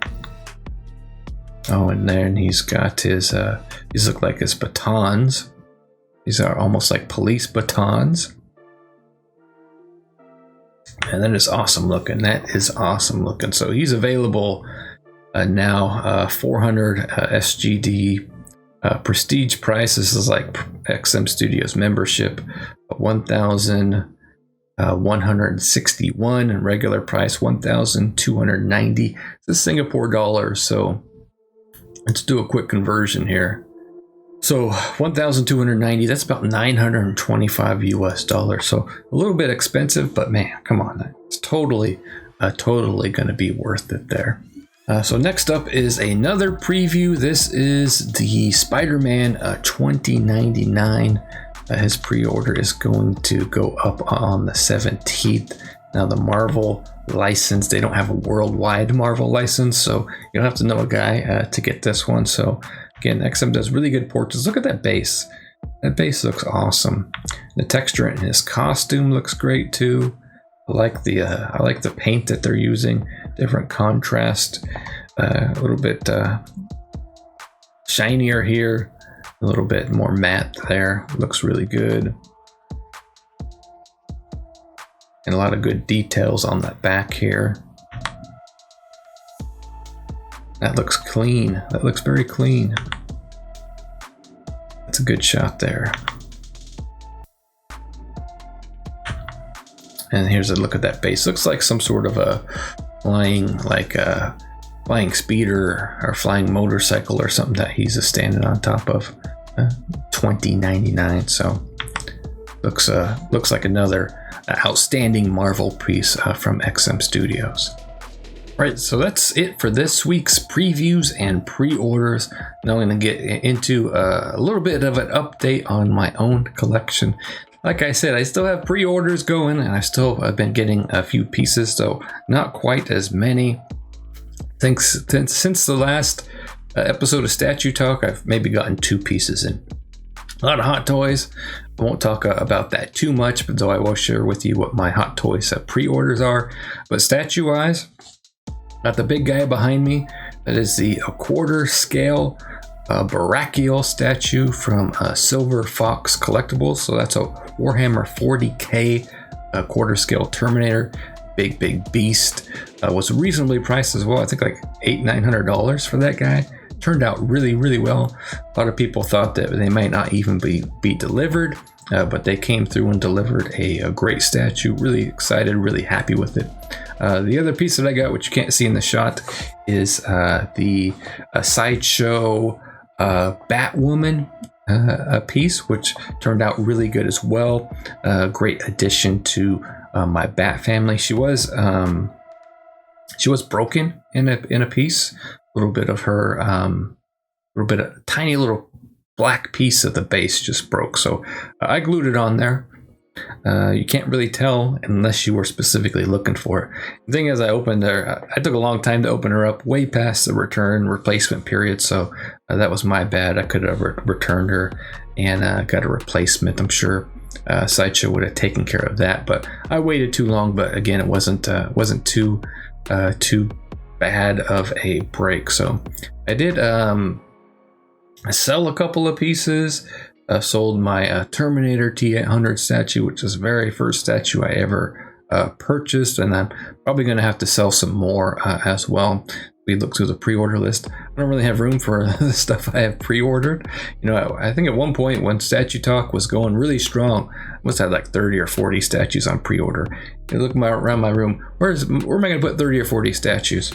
Oh, and then he's got these look like his batons. These are almost like police batons. And that is awesome looking. That is awesome looking. So he's available now, 400 SGD prestige price. This is like XM Studios membership, 1,161, and regular price 1,290. This is Singapore dollars, so let's do a quick conversion here. So 1,290, that's about 925 US dollars. So a little bit expensive, but man, come on. It's totally going to be worth it there. So next up is another preview. This is the Spider-Man 2099. His pre-order is going to go up on the 17th. Now the Marvel license, they don't have a worldwide Marvel license, so you don't have to know a guy to get this one. So again, XM does really good portraits. Look at that base. That base looks awesome. The texture in his costume looks great too. I like the paint that they're using. Different contrast. A little bit shinier here. A little bit more matte there. Looks really good. And a lot of good details on that back here. That looks clean. That looks very clean. That's a good shot there. And here's a look at that base. Looks like some sort of a flying speeder or flying motorcycle or something that he's standing on top of. 2099. So looks like another outstanding Marvel piece from XM Studios. Right, so that's it for this week's previews and pre-orders. Now I'm going to get into a little bit of an update on my own collection. Like I said, I still have pre-orders going, and I've been getting a few pieces, so not quite as many. Since the last episode of Statue Talk, I've maybe gotten 2 pieces in. A lot of hot toys. I won't talk about that too much, but though I will share with you what my hot toys pre-orders are. But statue-wise, got the big guy behind me. That is the 1/4 scale Barakiel statue from Silver Fox Collectibles. So that's a Warhammer 40K 1/4 scale Terminator. Big beast. Was reasonably priced as well. I think like $800-900 for that guy. Turned out really well. A lot of people thought that they might not even be delivered, but they came through and delivered a great statue. Really excited, really happy with it. The other piece that I got, which you can't see in the shot, is the Sideshow Batwoman piece, which turned out really good as well. Great addition to my Bat family. She was broken in a piece. A little bit of her, tiny little black piece of the base just broke. So I glued it on there. You can't really tell unless you were specifically looking for it. The thing is, I opened her. I took a long time to open her up, way past the replacement period. So that was my bad. I could have returned her and got a replacement. I'm sure Sideshow would have taken care of that, but I waited too long. But again, it wasn't too bad of a break. So I did sell a couple of pieces. Sold my Terminator T800 statue, which is the very first statue I ever purchased, and I'm probably going to have to sell some more as well. We look through the pre-order list. I don't really have room for the stuff I have pre-ordered. I think at one point when Statue Talk was going really strong, I must have like 30 or 40 statues on pre-order. You look around my room, where am I going to put 30 or 40 statues?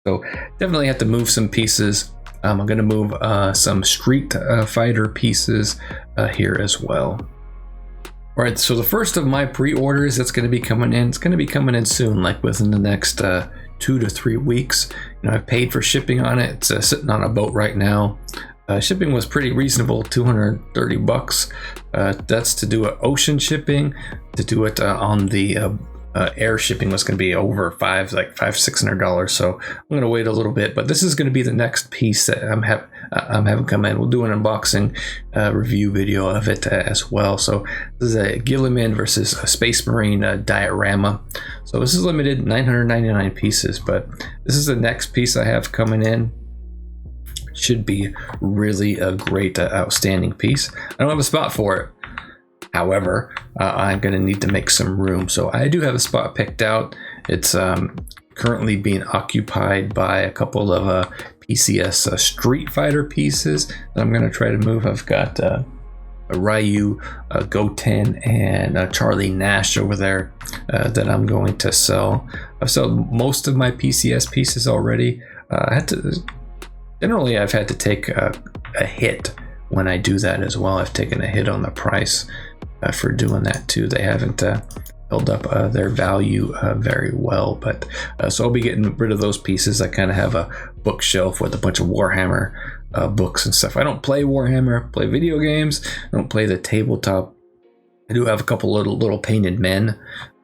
So definitely have to move some pieces. I'm going to move some Street Fighter pieces here as well. All right, so the first of my pre-orders that's going to be coming in, it's going to be coming in soon, like within the next 2 to 3 weeks. I've paid for shipping on it. It's sitting on a boat right now. Shipping was pretty reasonable, $230. That's to do it ocean shipping. To do it on the air shipping was going to be over $500-600. So I'm going to wait a little bit, but this is going to be the next piece that I'm having come in. We'll do an unboxing review video of it as well. So this is a Gilliman versus a Space Marine diorama. So this is limited, 999 pieces, but this is the next piece I have coming in. Should be really a great, outstanding piece. I don't have a spot for it. However, I'm going to need to make some room. So I do have a spot picked out. It's currently being occupied by a couple of PCS Street Fighter pieces that I'm going to try to move. I've got a Ryu, Goten, and Charlie Nash over there that I'm going to sell. I've sold most of my PCS pieces already. Generally, I've had to take a hit when I do that as well. I've taken a hit on the price for doing that too. They haven't held up their value very well, but so I'll be getting rid of those pieces. I kind of have a bookshelf with a bunch of Warhammer books and stuff. I don't play Warhammer, play video games. I don't play the tabletop. I do have a couple little painted men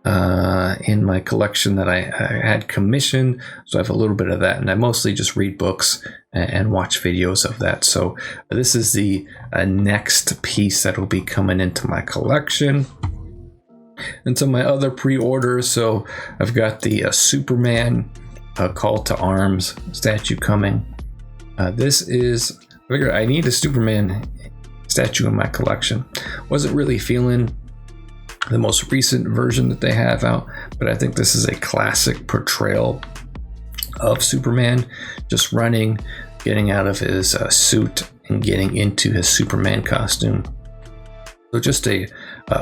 in my collection that I had commissioned, so I have a little bit of that, and I mostly just read books and watch videos of that. So this is the next piece that will be coming into my collection. And some of my other pre-orders, so I've got the Superman Call to Arms statue coming. This is, I figured I need a Superman statue in my collection. Wasn't really feeling the most recent version that they have out, but I think this is a classic portrayal of Superman, just running, getting out of his suit and getting into his Superman costume. So just a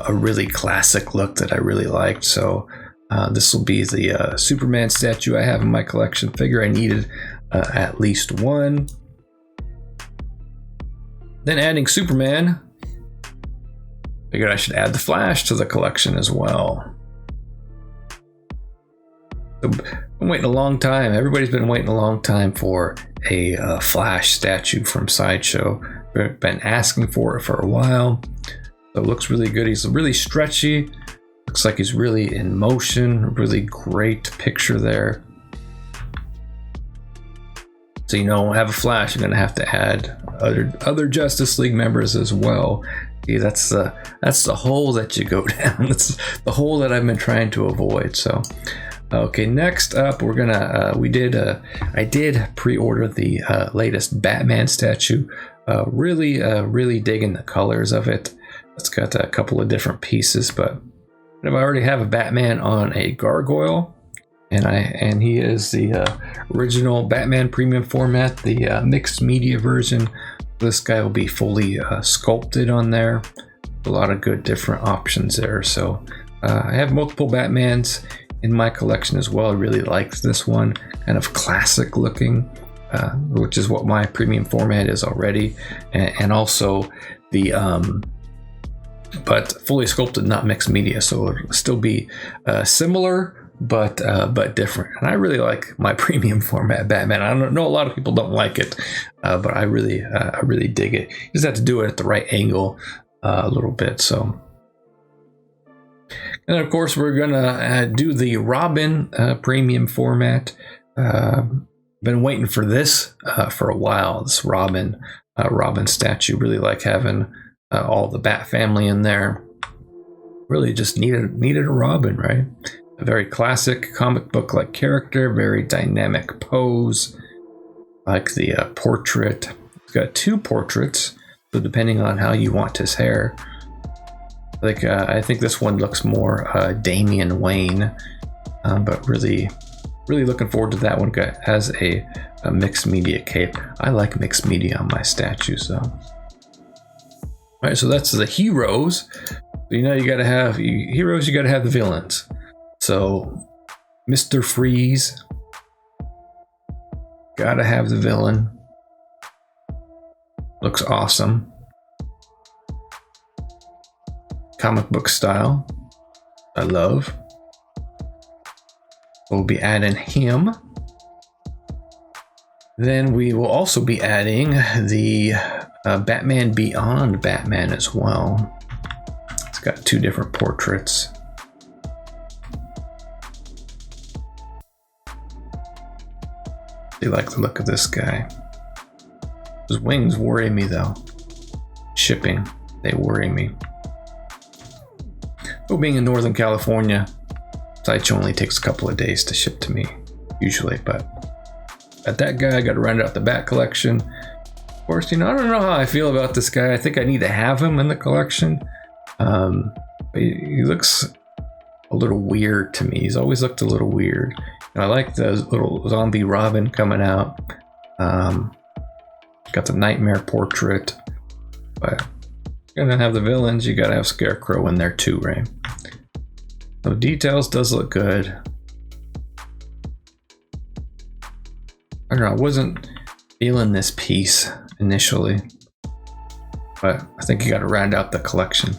really classic look that I really liked. So this will be the Superman statue I have in my collection. Figure I needed at least one. Then adding Superman, figured I should add the Flash to the collection as well. So I've been waiting a long time. Everybody's been waiting a long time for a Flash statue from Sideshow. I've been asking for it for a while. So it looks really good. He's really stretchy. Looks like he's really in motion. Really great picture there. So you don't have a Flash, you're gonna have to add other Justice League members as well. See, that's the hole that you go down. That's the hole that I've been trying to avoid. So, okay, next up, we're gonna I did pre-order the latest Batman statue. Really digging the colors of it. It's got a couple of different pieces, but I already have a Batman on a gargoyle. And he is the original Batman premium format, the mixed media version. This guy will be fully sculpted on there. A lot of good different options there. So I have multiple Batmans in my collection as well. I really like this one, kind of classic looking, which is what my premium format is already. And also the but fully sculpted, not mixed media. So it'll still be similar, but different. And I really like my premium format Batman. I know a lot of people don't like it, but I really dig it. You just have to do it at the right angle a little bit. So, and of course we're gonna do the Robin premium format. Been waiting for this for a while. This Robin statue. Really like having all the Bat family in there. Really just needed a Robin, right? A very classic comic book like character, very dynamic pose. Like the portrait. It's got two portraits, so depending on how you want his hair. Like I think this one looks more Damian Wayne, but really looking forward to that one. Has a mixed media cape. I like mixed media on my statues, so. All right, so that's the heroes. You know, you gotta have heroes. You gotta have the villains. So, Mr. Freeze, gotta have the villain. Looks awesome. Comic book style. I love. We'll be adding him. Then we will also be adding the Batman Beyond Batman as well. It's got two different portraits. I like the look of this guy. His wings worry me though. Shipping, they worry me. Well, being in Northern California, Sideshow only takes a couple of days to ship to me, usually, but at that guy, I got to round out the Bat collection. Of course, I don't know how I feel about this guy. I think I need to have him in the collection. But he looks a little weird to me. He's always looked a little weird. And I like the little zombie Robin coming out. Got the Nightmare portrait. But you're gonna have the villains. You gotta have Scarecrow in there too, right? The details does look good. I don't know, I wasn't feeling this piece initially, but I think you got to round out the collection.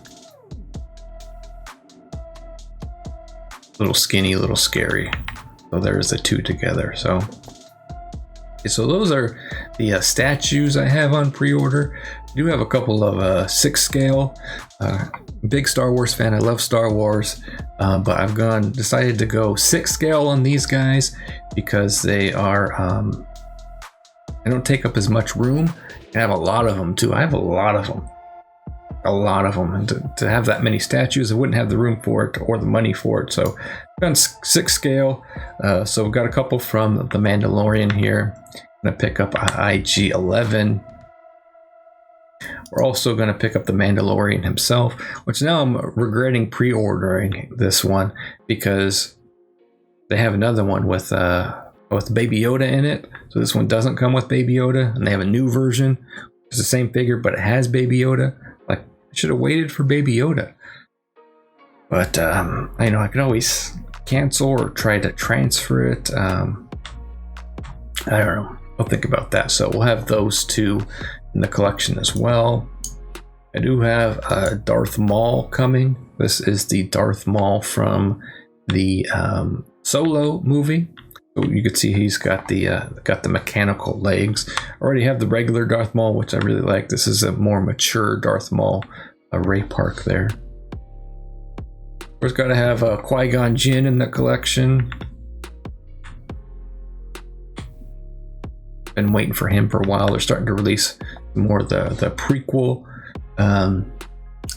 Little skinny, little scary. So there's the two together. So those are the statues I have on pre-order. I do have a couple of 6 scale. Big Star Wars fan. I love Star Wars, but I've decided to go 6 scale on these guys because they are. They don't take up as much room. I have a lot of them too. I have a lot of them. And to have that many statues, I wouldn't have the room for it or the money for it. So I've gone 6 scale. So we've got a couple from The Mandalorian here. I'm gonna pick up IG-11. We're also gonna pick up the Mandalorian himself, which now I'm regretting pre-ordering this one because they have another one with Baby Yoda in it. So this one doesn't come with Baby Yoda, and they have a new version. It's the same figure, but it has Baby Yoda. Like, I should have waited for Baby Yoda. But I know I can always cancel or try to transfer it. I don't know. I'll think about that. So we'll have those two in the collection as well. I do have Darth Maul coming. This is the Darth Maul from the Solo movie. So you can see he's got the mechanical legs. I already have the regular Darth Maul, which I really like. This is a more mature Darth Maul, Ray Park there. Of course, got to have Qui-Gon Jinn in the collection. been waiting for him for a while. They're starting to release more of the prequel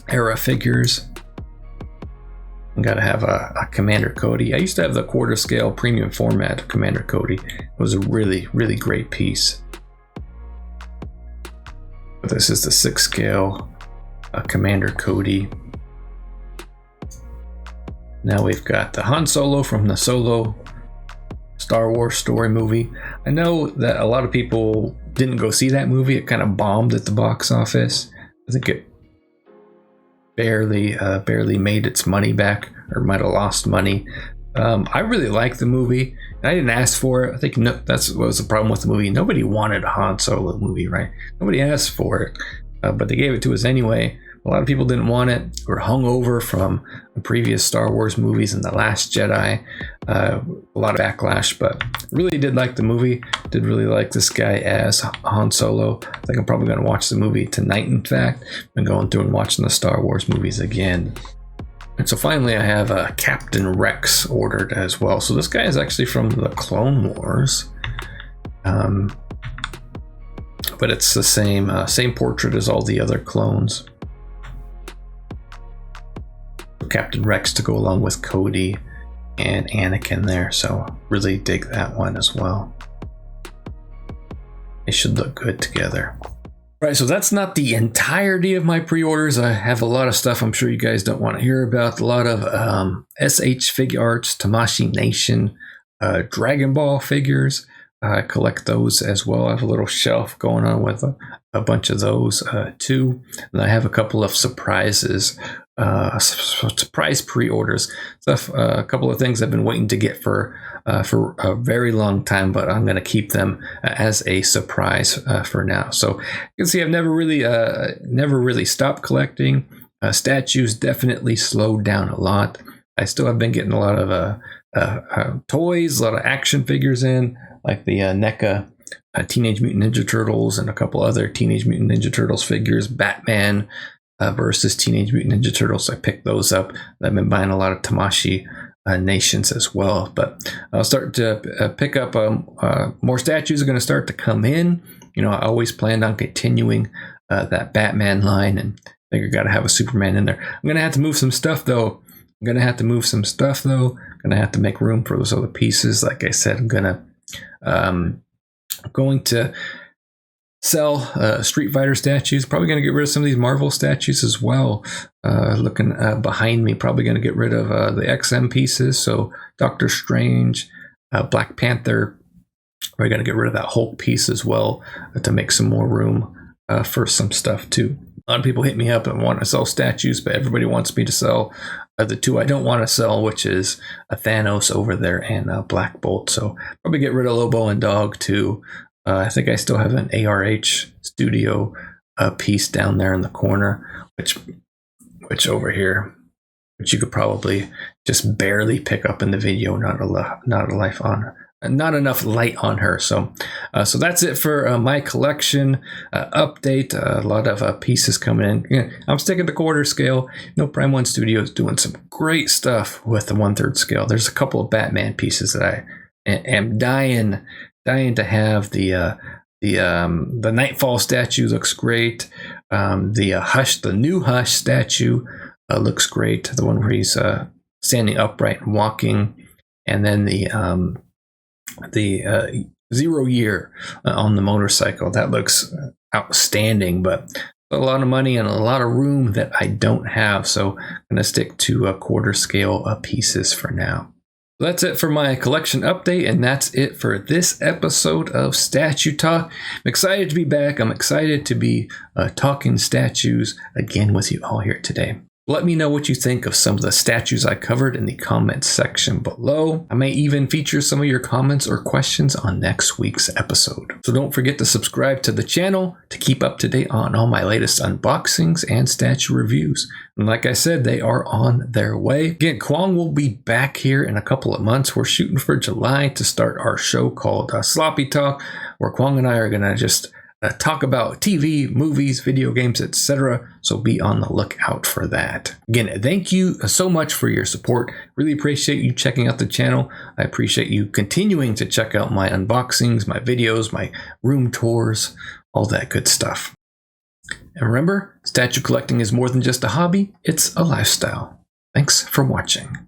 era figures. I gotta have a Commander Cody. I used to have the quarter scale premium format Commander Cody. It was a really, really great piece. But this is the 6 scale Commander Cody. Now we've got the Han Solo from the Solo Star Wars story movie. I know that a lot of people didn't go see that movie. It kind of bombed at the box office. I think it barely made its money back, or might have lost money. I really liked the movie, and I didn't ask for it. I think that's what was the problem with the movie. Nobody wanted a Han Solo movie, right? Nobody asked for it, but they gave it to us anyway. A lot of people didn't want it. Were hungover from the previous Star Wars movies and The Last Jedi. A lot of backlash, but really did like the movie. Did really like this guy as Han Solo. I think I'm probably going to watch the movie tonight, in fact. I'm going through and watching the Star Wars movies again. And so finally I have Captain Rex ordered as well. So this guy is actually from the Clone Wars. But it's the same portrait as all the other clones. Captain Rex to go along with Cody and Anakin there, so really dig that one as well. They should look good together. Right, so that's not the entirety of my pre-orders. I have a lot of stuff I'm sure you guys don't want to hear about. A lot of SH Fig Arts, Tamashii Nation, Dragon Ball figures. I collect those as well. I have a little shelf going on with a bunch of those too. And I have a couple of surprises, surprise pre-orders stuff. A couple of things I've been waiting to get for a very long time, but I'm going to keep them as a surprise for now. So you can see I've never really stopped collecting. Statues definitely slowed down a lot. I still have been getting a lot of toys, a lot of action figures in, like the NECA Teenage Mutant Ninja Turtles and a couple other Teenage Mutant Ninja Turtles figures. Batman versus Teenage Mutant Ninja Turtles. I picked those up. I've been buying a lot of Tamashii Nations as well. But I'll start to pick up more statues are going to start to come in. You know, I always planned on continuing that Batman line, and I think I got to have a Superman in there. I'm going to have to move some stuff though. I'm going to have to make room for those other pieces. Like I said, I'm going to sell Street Fighter statues. Probably going to get rid of some of these Marvel statues as well. Looking behind me, probably going to get rid of the XM pieces. So Doctor Strange, Black Panther. We're going to get rid of that Hulk piece as well to make some more room for some stuff too. A lot of people hit me up and want to sell statues, but everybody wants me to sell the two I don't want to sell, which is a Thanos over there and Black Bolt. So probably get rid of Lobo and Dog too. I think I still have an ARH Studio piece down there in the corner, which over here, which you could probably just barely pick up in the video. Not enough light on her. So that's it for my collection update. A lot of pieces coming in. Yeah, I'm sticking to quarter scale. Prime One Studios doing some great stuff with the 1/3 scale. There's a couple of Batman pieces that I am dying to have. The Nightfall statue looks great. The new Hush statue looks great. The one where he's standing upright and walking, and then the 0 year on the motorcycle. That looks outstanding, but a lot of money and a lot of room that I don't have. So I'm going to stick to quarter scale pieces for now. That's it for my collection update, and that's it for this episode of Statue Talk. I'm excited to be back. I'm excited to be talking statues again with you all here today. Let me know what you think of some of the statues I covered in the comments section below. I may even feature some of your comments or questions on next week's episode. So don't forget to subscribe to the channel to keep up to date on all my latest unboxings and statue reviews. And like I said, they are on their way. Again, Kwong will be back here in a couple of months. We're shooting for July to start our show called Sloppy Talk, where Kwong and I are going to just talk about TV, movies, video games, etc. So be on the lookout for that. Again, thank you so much for your support. Really appreciate you checking out the channel. I appreciate you continuing to check out my unboxings, my videos, my room tours, all that good stuff. And remember, statue collecting is more than just a hobby, it's a lifestyle. Thanks for watching.